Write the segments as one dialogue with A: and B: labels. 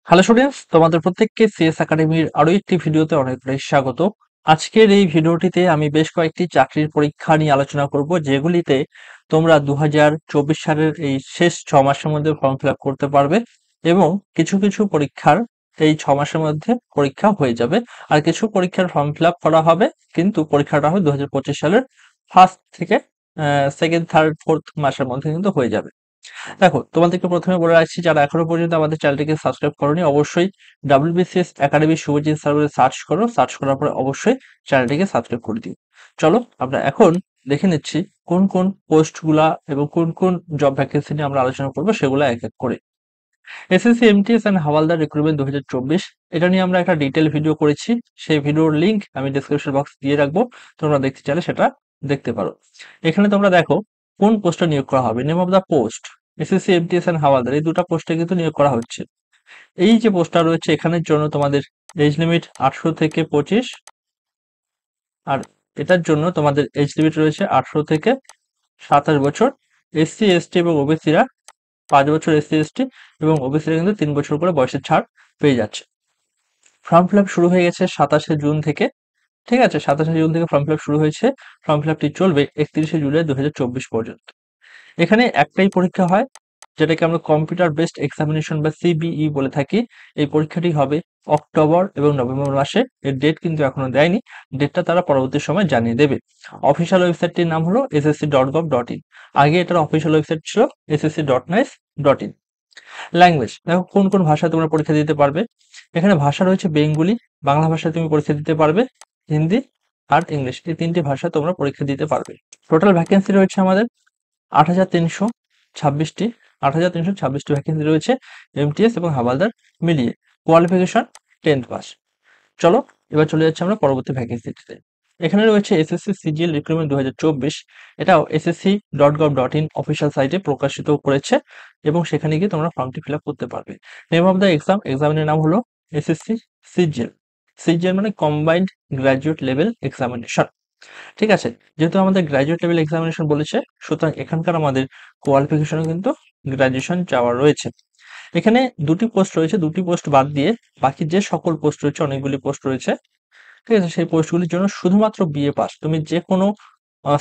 A: Hello students, তোমাদের প্রত্যেককে CS একাডেমির আরো একটি ভিডিওতে অনেক অনেক স্বাগত। আজকের এই ভিডিওটিতে আমি বেশ কয়েকটি চাকরির পরীক্ষা নিয়ে আলোচনা করব, যেগুলিতে তোমরা 2024 সালের এই শেষ 6 মাসের মধ্যে ফর্ম ফিল আপ করতে পারবে এবং কিছু কিছু পরীক্ষার এই 6 মাসের মধ্যে পরীক্ষা হয়ে যাবে। আর কিছু পরীক্ষার ফর্ম ফিল আপ করা হবে, কিন্তু পরীক্ষাটা হবে 2025 সালের ফার্স্ট থেকে সেকেন্ড, থার্ড, ফোর্থ মাসের মধ্যে কিন্তু হয়ে যাবে। দেখো, তোমাদেরকে প্রথমে বলে রাখছি, যারা এখনো পর্যন্ত আমাদের চ্যানেলটিকে সাবস্ক্রাইব করোনি, অবশ্যই WBCS একাডেমি শুভজিৎ স্যার বলে সার্চ করো। সার্চ করার পরে অবশ্যই চ্যানেলটিকে সাবস্ক্রাইব করে দিও। চলো আমরা এখন দেখে নিচ্ছি কোন কোন পোস্টগুলা এবং কোন কোন জব ভ্যাকেন্সি নিয়ে আমরা আলোচনা করবো, সেগুলো এক এক করে। SSC MTS and havildar recruitment 2024, এটা নিয়ে আমরা একটা ডিটেল ভিডিও করেছি। সেই ভিডিওর লিংক আমি ডেসক্রিপশন বক্স দিয়ে রাখবো, তোমরা দেখতে চাইলে সেটা দেখতে পারো। এখানে তোমরা দেখো কোন পোস্টে নিয়োগ করা হবে। Name of the post SSC MTS and Havaldar, এই দুটো পোস্টে কিন্তু নিয়োগ করা হচ্ছে। এই যে পোস্টটা রয়েছে এখানের জন্য তোমাদের এজ লিমিট 18 থেকে 25, আর এটার জন্য তোমাদের এজ লিমিট রয়েছে 18 থেকে 27 বছর। এসসি এসটি এবং ওবিসিরা 5 বছর, এসসি এসটি এবং ওবিসিরা কিন্তু 3 বছর করে বয়সের ছাড় পেয়ে যাচ্ছে। ফর্ম ফিল আপ শুরু হয়ে গেছে 27শে জুন থেকে। ঠিক আছে, 27শে জুন থেকে ফর্ম ফিল আপ শুরু হয়েছে। ফর্ম ফিল আপটি চলবে 31শে জুলাই 2024 পর্যন্ত। এখানে একটাই পরীক্ষা হয়, যেটাকে আমরা কম্পিউটার বেসড এক্সামিনেশন বা সিবিই বলে থাকি। এই পরীক্ষাটি হবে অক্টোবর এবং নভেম্বর মাসে। এর ডেট কিন্তু এখনো দেয়নি, ডেটটা তারা পরবর্তী সময় জানিয়ে দেবে। অফিসিয়াল ওয়েবসাইটটির নাম হলো ssc.gov.in। আগে এটার অফিসিয়াল ওয়েবসাইট ছিল ssc.nice.in। ল্যাঙ্গুয়েজ দেখো কোন কোন ভাষায় তোমরা পরীক্ষা দিতে পারবে। এখানে ভাষা রয়েছে বেঙ্গলি, বাংলা ভাষায় তুমি পরীক্ষা দিতে পারবে, হিন্দি আর ইংলিশ, এই তিনটি ভাষায় তোমরা পরীক্ষা দিতে পারবে। টোটাল ভ্যাকেন্সি রয়েছে আমাদের 8,326টি। 8,326টি ভ্যাকেন্সি রয়েছে এমটিএস এবং হাওয়ালদার মিলিয়ে। Qualification 10th pass. চলো এবার চলে যাচ্ছে আমরা পরবর্তী ভ্যাকেন্সিতে। এখানে রয়েছে এসএসসি সিজিএল রিক্রুটমেন্ট 2024। এটাও ssc.gov.in অফিসিয়াল সাইটে প্রকাশিত করেছে এবং সেখানে গিয়ে তোমরা ফর্মটি ফিল আপ করতে পারবে। নেম অফ দ্য এক্সামিনের নাম হলো এসএসসি সিজিএল। সিজিএল মানে কম্বাইন্ড গ্রাজুয়েট লেভেল এক্সামিনেশন। ঠিক আছে, যেহেতু আমাদের গ্র্যাজুয়েট লেভেল এক্সামিনেশন বলেছে, সুতরাং এখানকার আমাদের কোয়ালিফিকেশনও কিন্তু গ্র্যাজুয়েশন চাওয়া রয়েছে। এখানে দুটি পোস্ট রয়েছে, দুটি পোস্ট বাদ দিয়ে বাকি যে সকল পোস্ট রয়েছে, অনেকগুলি পোস্ট রয়েছে। ঠিক আছে, সেই পোস্টগুলির জন্য শুধুমাত্র বিএ পাস, তুমি যে কোনো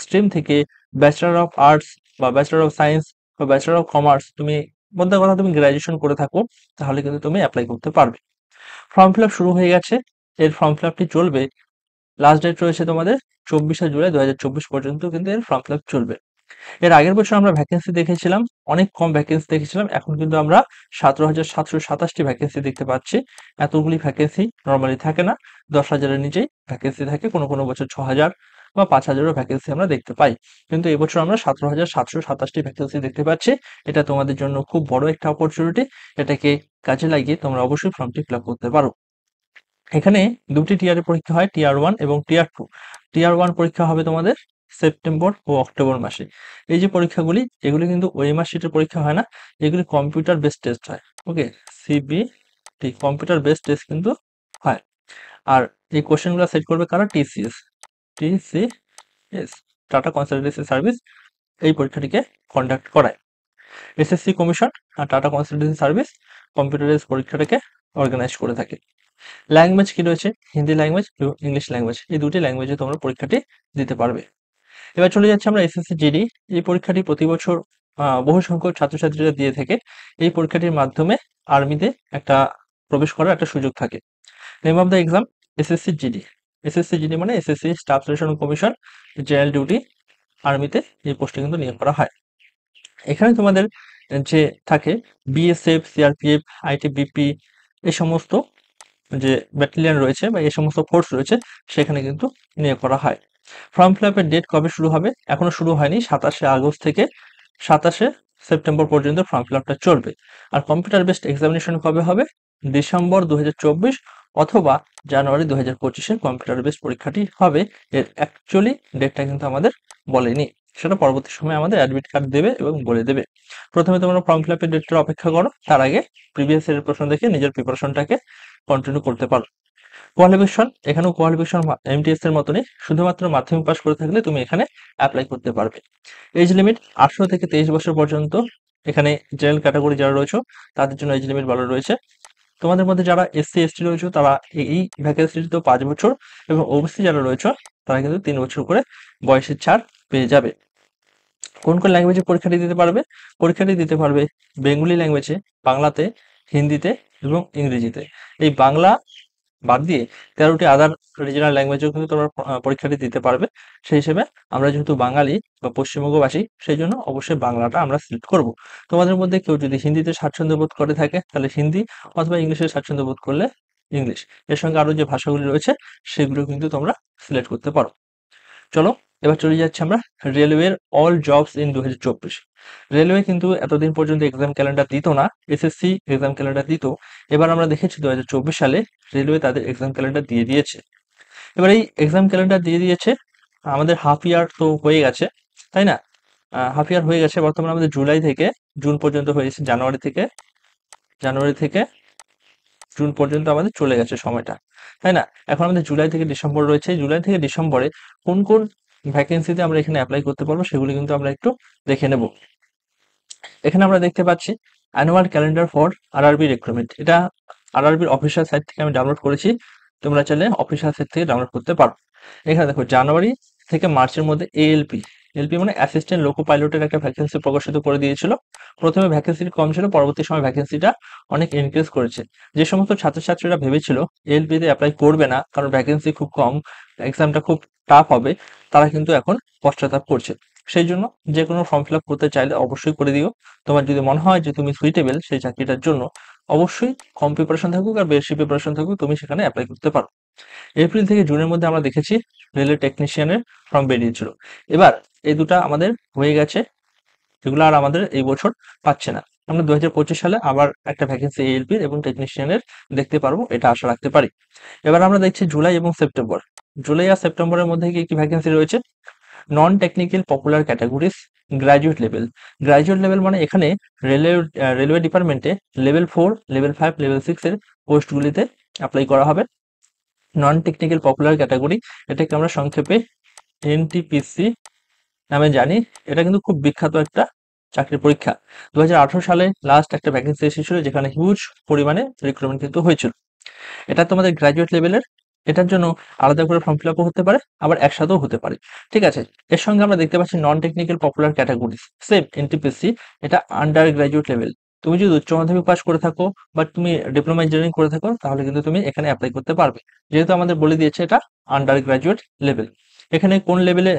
A: স্ট্রিম থেকে ব্যাচেলর অফ আর্টস বা ব্যাচেলর অফ সায়েন্স বা ব্যাচেলর অফ কমার্স, তুমি বলতে কথা তুমি গ্র্যাজুয়েশন করে থাকো, তাহলে কিন্তু তুমি অ্যাপ্লাই করতে পারবে। ফর্ম ফিল আপ শুরু হয়ে গেছে। এর ফর্ম ফিল আপটি চলবে, লাস্ট ডেট রয়েছে তোমাদের 24শে জুলাই 2024 পর্যন্ত কিন্তু এর ফর্ম ফিল আপ চলবে। এর আগের বছর আমরা ভ্যাকেন্সি দেখেছিলাম, অনেক কম ভ্যাকেন্সি দেখেছিলাম, এখন কিন্তু আমরা 17,727টি ভ্যাকেন্সি দেখতে পাচ্ছি। এতগুলি ভ্যাকেন্সি নর্মালি থাকে না, 10,000-এর নিচেই ভ্যাকেন্সি থাকে, কোনো কোনো বছর 6,000 বা 5,000-ও ভ্যাকেন্সি আমরা দেখতে পাই। কিন্তু এবছর আমরা 17,727টি ভ্যাকেন্সি দেখতে পাচ্ছি। এটা তোমাদের জন্য খুব বড় একটা অপরচুনিটি। এটাকে কাজে লাগিয়ে তোমরা অবশ্যই ফর্মটি ফিল আপ করতে পারো। এখানে দুটি টিয়ারের পরীক্ষা হয়, টিয়ার 1 এবং টিয়ার 2। টিয়ার 1 পরীক্ষা হবে তোমাদের সেপ্টেম্বর ও অক্টোবর মাসে। এই যে পরীক্ষাগুলি, এগুলি কিন্তু ওএমআর শিটের পরীক্ষা হয় না, এগুলি কম্পিউটার বেসড টেস্ট হয়। ওকে, সিবিটি কম্পিউটার বেসড টেস্ট কিন্তু হয়। আর এই কোশ্চেনগুলো সেট করবে কারা? টিসিএস, টাটা কনসালটেন্সি সার্ভিস, এই পরীক্ষাটিকে কন্ডাক্ট করায়। এসএসসি কমিশন আর টাটা কনসালটেন্সি সার্ভিস কম্পিউটার পরীক্ষাটাকে অর্গানাইজ করে থাকে। ল্যাঙ্গুয়েজ কি রয়েছে? হিন্দি ল্যাঙ্গুয়েজ এবং ইংলিশ ল্যাঙ্গুয়েজ, এই দুটি ল্যাঙ্গুয়েজে তোমরা পরীক্ষাটি দিতে পারবে। এবার চলে যাচ্ছে আমরা এসএসসি জিডি। এই পরীক্ষাটি প্রতি বছর বহু সংখ্যক ছাত্রছাত্রীরা দিয়ে থাকে। এই পরীক্ষাটির মাধ্যমে আর্মিতে একটা প্রবেশ করার একটা সুযোগ থাকে। Name of the exam SSC GD. SSC GD মানে SSC staff selection commission general duty, আর্মিতে এই পোস্টে কিন্তু নিয়োগ করা হয়। এখানে তোমাদের যে থাকে বিএসএফ, সিআরপিএফ, আইটিবিপি, এই সমস্ত যে ব্যাটালিয়ন রয়েছে বা এই সমস্ত ফোর্স রয়েছে, সেখানে কিন্তু নিয়োগ করা হয়। ফর্ম ফিল আপের ডেট কবে শুরু হবে? এখনো শুরু হয়নি। 27শে আগস্ট থেকে 27শে সেপ্টেম্বর পর্যন্ত ফর্ম ফিল আপটা চলবে। আর কম্পিউটার বেসড এক্সামিনেশন কবে হবে? ডিসেম্বর 2024 অথবা জানুয়ারি 2025-এ কম্পিউটার বেসড পরীক্ষাটি হবে। এর অ্যাকচুয়ালি ডেটটা কিন্তু আমাদের বলেনি, সেটা পরবর্তী সময়ে আমাদের অ্যাডমিট কার্ড দেবে এবং বলে দেবে। প্রথমে তোমরা ফর্ম ফিল আপের ডেটটা অপেক্ষা করো, তার আগে প্রিভিয়াস ইয়ারের প্রশ্ন দেখে নিজের প্রিপারেশনটাকে কন্টিনিউ করতে পারো। কোয়ালিফিকেশন, এখানেও কোয়ালিফিকেশন এমটিএস এর মতনই, শুধুমাত্র মাধ্যমিক পাস করে থাকলে তুমি এখানে অ্যাপ্লাই করতে পারবে। এজ লিমিট 18 থেকে 23 বছর পর্যন্ত। এখানে জেনারেল ক্যাটাগরি যারা রয়েছে তাদের জন্য এজ লিমিট ভালো রয়েছে। তোমাদের মধ্যে যারা এসসি এসটি রয়েছে তারা এই ভ্যাকেন্সিতে 5 বছর, এবং ওবিসি যারা রয়েছে তারা কিন্তু 3 বছর করে বয়সের ছাড় পেয়ে যাবে। কোন কোন ল্যাঙ্গুয়েজে পরীক্ষাটি দিতে পারবে? পরীক্ষাটি দিতে পারবে বেঙ্গলি ল্যাঙ্গুয়েজে, বাংলাতে, হিন্দিতে এবং ইংরেজিতে। এই বাংলা বাদ দিয়ে 13টি আদার রিজনাল ল্যাঙ্গুয়েজেও কিন্তু তোমরা পরীক্ষাটি দিতে পারবে। সেই হিসেবে আমরা যেহেতু বাঙালি বা পশ্চিমবঙ্গবাসী, সেই জন্য অবশ্যই বাংলাটা আমরা সিলেক্ট করব। তোমাদের মধ্যে কেউ যদি হিন্দিতে স্বাচ্ছন্দ্য বোধ করে থাকে তাহলে হিন্দি, অথবা ইংলিশে স্বাচ্ছন্দ্য বোধ করলে ইংলিশ। এর সঙ্গে আরো যে ভাষাগুলি রয়েছে সেগুলো কিন্তু তোমরা সিলেক্ট করতে পারো। চলো এবার চলে যাচ্ছি আমরা রেলওয়ের অল জবস ইন 2024। রেলওয়ে কিন্তু এতদিন পর্যন্ত এক্সাম ক্যালেন্ডার দিত না, এসএসসি এক্সাম ক্যালেন্ডার দিত। এবার আমরা দেখেছি 2024 সালে রেলওয়ে তাদের এক্সাম ক্যালেন্ডার দিয়ে দিয়েছে। এবার এই এক্সাম ক্যালেন্ডার দিয়ে দিয়েছে, আমাদের হাফ ইয়ার তো হয়ে গেছে, তাই না? হাফ ইয়ার হয়ে গেছে, বর্তমানে আমাদের জুলাই থেকে জুন পর্যন্ত হয়েছে, জানুয়ারি থেকে জুন পর্যন্ত আমাদের চলে গেছে সময়টা, তাই না? এখন আমাদের জুলাই থেকে ডিসেম্বর রয়েছে। জুলাই থেকে ডিসেম্বরে কোন কোন ভ্যাকেন্সিতে আমরা এখানে অ্যাপ্লাই করতে পারবো সেগুলি কিন্তু আমরা একটু দেখে নেব। এখানে আমরা দেখতে পাচ্ছি annual calendar for RRB recruitment. এটা আরআরবির অফিসিয়াল সাইট থেকে আমি ডাউনলোড করেছি, তোমরা চাইলে অফিসিয়াল সাইট থেকে ডাউনলোড করতে পারো। এখানে দেখো জানুয়ারি থেকে মার্চের মধ্যে এএলপি, এলপি মানে অ্যাসিস্ট্যান্ট লোকো পাইলটের একটা ভ্যাকেন্সি প্রকাশিত করে দিয়েছিল। প্রথমে ভ্যাকেন্সিটি কম ছিল, পরবর্তী সময় ভ্যাকেন্সিটা অনেক ইনক্রিজ করেছে। যে সমস্ত ছাত্রছাত্রীরা ভেবেছিল এএলপিতে অ্যাপ্লাই করবে না কারণ ভ্যাকেন্সি খুব কম, এক্সামটা খুব টাফ হবে, তারা কিন্তু এখন পশ্চাতাপ করছে। সেই জন্য যে কোনো ফর্ম ফিল আপ করতে চাইলে অবশ্যই করে দিও। তোমার যদি মনে হয় যে তুমি সুইটেবল সেই চাকরিটার জন্য, অবশ্যই কম প্রিপারেশন থাকুক আর বেশি প্রিপারেশন থাকুক, তুমি সেখানে অ্যাপ্লাই করতে পারো। এপ্রিল থেকে জুনের মধ্যে আমরা দেখেছি রেলওয়ে টেকনিশিয়ানের ফর্ম বেরিয়েছিল। এবার এই দুটা আমাদের হয়ে গেছে, এগুলো আর আমাদের এই বছর পাচ্ছে না। আমরা 2025 সালে আবার একটা ভ্যাকেন্সি এএলপির এবং টেকনিশিয়ানের দেখতে পারবো, এটা আশা রাখতে পারি। এবার আমরা দেখছি জুলাই এবং সেপ্টেম্বর। জুলাই আর সেপ্টেম্বরের মধ্যে কি কি ভ্যাকেন্সি রয়েছে? Non technical popular categories, graduate level. Graduate level মানে এখানে রেলওয়ে ডিপার্টমেন্টে লেভেল 4, লেভেল 5, লেভেল 6 এর পোস্টগুলিতে অ্যাপ্লাই করা হবে। নন টেকনিক্যাল পপুলার ক্যাটাগরি, এটাকে আমরা সংক্ষেপে এনটিপিসি নামে জানি। এটা কিন্তু খুব বিখ্যাত একটা চাকরির পরীক্ষা। 2018 সালে লাস্ট একটা ভ্যাকেন্সি এসেছিল যেখানে হিউজ পরিমাণে রিক্রুটমেন্ট কিন্তু হয়েছিল। এটা তোমাদের গ্র্যাজুয়েট লেভেলের, এটার জন্য আলাদা করে ফর্ম ফিল আপও হতে পারে, আবার একসাথেও হতে পারে। ঠিক আছে, এর সঙ্গে আমরা দেখতে পাচ্ছি non technical popular categories, same NTPC, এটা আন্ডার গ্র্যাজুয়েট লেভেল। তুমি যদি উচ্চ মাধ্যমিক পাস করে থাকো বা তুমি ডিপ্লোমা ইঞ্জিনিয়ারিং করে থাকো তাহলে কিন্তু তুমি এখানে অ্যাপ্লাই করতে পারবে, যেহেতু আমাদের বলে দিয়েছে এটা আন্ডার গ্র্যাজুয়েট লেভেল। এখানে কোন লেভেলে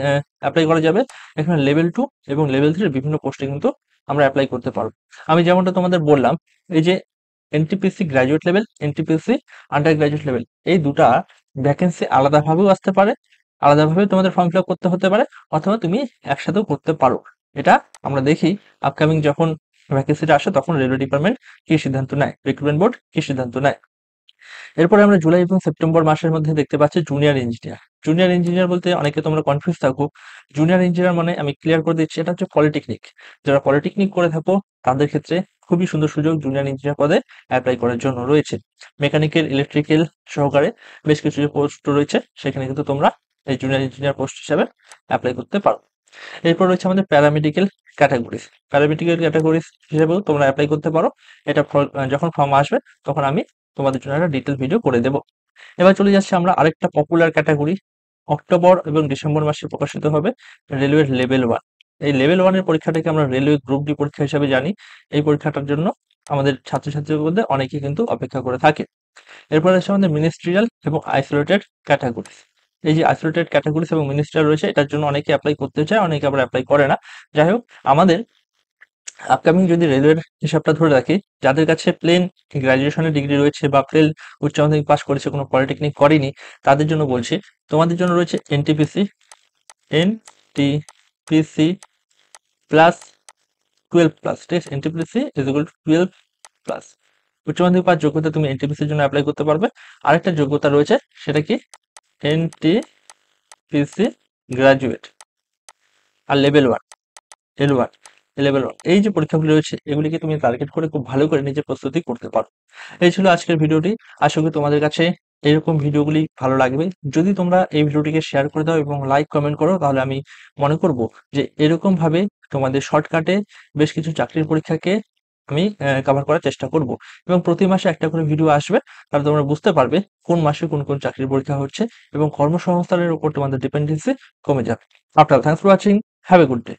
A: অ্যাপ্লাই করা যাবে? এখানে লেভেল 2 এবং লেভেল 3 বিভিন্ন পোস্টে কিন্তু আমরা অ্যাপ্লাই করতে পারবো। আমি যেমনটা তোমাদের বললাম, এই যে NTPC graduate level, NTPC under graduate level, এই দুটা ভ্যাকেন্সি আলাদাভাবেও আসতে পারে, আলাদাভাবে তোমাদের ফর্ম ফিল আপ করতে হতে পারে, অথবা তুমি একসাথেও করতে পারো। এটা আমরা দেখি আপকামিং যখন ভ্যাকেন্সিটা আসে তখন রেলওয়ে ডিপার্টমেন্ট কি সিদ্ধান্ত নেয়, রিক্রুটমেন্ট বোর্ড কি সিদ্ধান্ত নেয়। এরপরে আমরা জুলাই এবং সেপ্টেম্বর মাসের মধ্যে দেখতে পাচ্ছি জুনিয়র ইঞ্জিনিয়ার। জুনিয়র ইঞ্জিনিয়ার বলতে অনেকে তোমরা কনফিউজ থাকো। জুনিয়র ইঞ্জিনিয়ার মানে আমি ক্লিয়ার করে দিচ্ছি, এটা হচ্ছে পলিটেকনিক। যারা পলিটেকনিক করে থাকো তাদের ক্ষেত্রে খুবই সুন্দর সুযোগ জুনিয়র ইঞ্জিনিয়ার পদে অ্যাপ্লাই করার জন্য রয়েছে। মেকানিক্যাল, ইলেকট্রিক্যাল সহকারে বেশ কিছু যে পোস্ট রয়েছে সেখানে কিন্তু তোমরা এই জুনিয়র ইঞ্জিনিয়ার পোস্ট হিসাবে অ্যাপ্লাই করতে পারো। এরপর রয়েছে আমাদের প্যারামেডিক্যাল ক্যাটাগরিজ। প্যারামেডিক্যাল ক্যাটাগরিজ হিসেবেও তোমরা অ্যাপ্লাই করতে পারো। এটা যখন ফর্ম আসবে তখন আমি তোমাদের জন্য একটা ডিটেল ভিডিও করে দেব। এবার চলে যাচ্ছে আমরা আরেকটা পপুলার ক্যাটাগরি, অক্টোবর এবং ডিসেম্বর মাসে প্রকাশিত হবে রেলওয়ের লেভেল 1। এই লেভেল 1 এর পরীক্ষাটাকে আমরা রেলওয়ে গ্রুপ ডি পরীক্ষা হিসেবে জানি। এই পরীক্ষাটার জন্য আমাদের ছাত্রছাত্রীদের মধ্যে অনেকেই কিন্তু অপেক্ষা করে থাকে। এরপর আছে আমাদের মিনিস্ট্রিয়াল এবং আইসোলেটেড ক্যাটাগরিজ। এই যে আইসোলেটেড ক্যাটাগরিজ এবং মিনিস্ট্রিয়াল রয়েছে, এটার জন্য অনেকে অ্যাপ্লাই করতে চায়, অনেকে আবার অ্যাপ্লাই করে না। যাই হোক, আমাদের আপকামিং যদি রেলওয়ের হিসাবটা ধরে রাখি, যাদের কাছে প্লেন গ্রাজুয়েশনের ডিগ্রি রয়েছে বা প্লেন উচ্চ মাধ্যমিক পাস করেছে, কোনো পলিটেকনিক করেনি, তাদের জন্য বলছি তোমাদের জন্য রয়েছে এনটিপিসি, এনটিপিসি প্লাস 12 প্লাস, ঠিক আছে? NTPC is equal to 12 plus. উচ্চ মাধ্যমিক পাস যোগ্যতা তুমি এনটিপিসির জন্য অ্যাপ্লাই করতে পারবে। আরেকটা যোগ্যতা রয়েছে, সেটা কি? এনটিপিসি গ্রাজুয়েট আর লেভেল 1, L1, লেভেল 1, এই যে পরীক্ষাগুলি রয়েছে এগুলিকে তুমি টার্গেট করে খুব ভালো করে নিজে প্রস্তুতি করতে পারো। এই ছিল আজকের ভিডিওটি। আশা করি তোমাদের কাছে এরকম ভিডিওগুলি ভালো লাগবে। যদি তোমরা এই ভিডিওটিকে শেয়ার করে দাও এবং লাইক কমেন্ট করো তাহলে আমি মনে করব যে এরকম ভাবে তোমাদের শর্টকাটে বেশ কিছু চাকরির পরীক্ষাকে আমি কভার করার চেষ্টা করব এবং প্রতি মাসে একটা করে ভিডিও আসবে। তাহলে তোমরা বুঝতে পারবে কোন মাসে কোন চাকরির পরীক্ষা হচ্ছে এবং কর্মসংস্থানের উপর তোমাদের ডিপেন্ডেন্সি কমে যাবে। After thanks for watching, have a good day.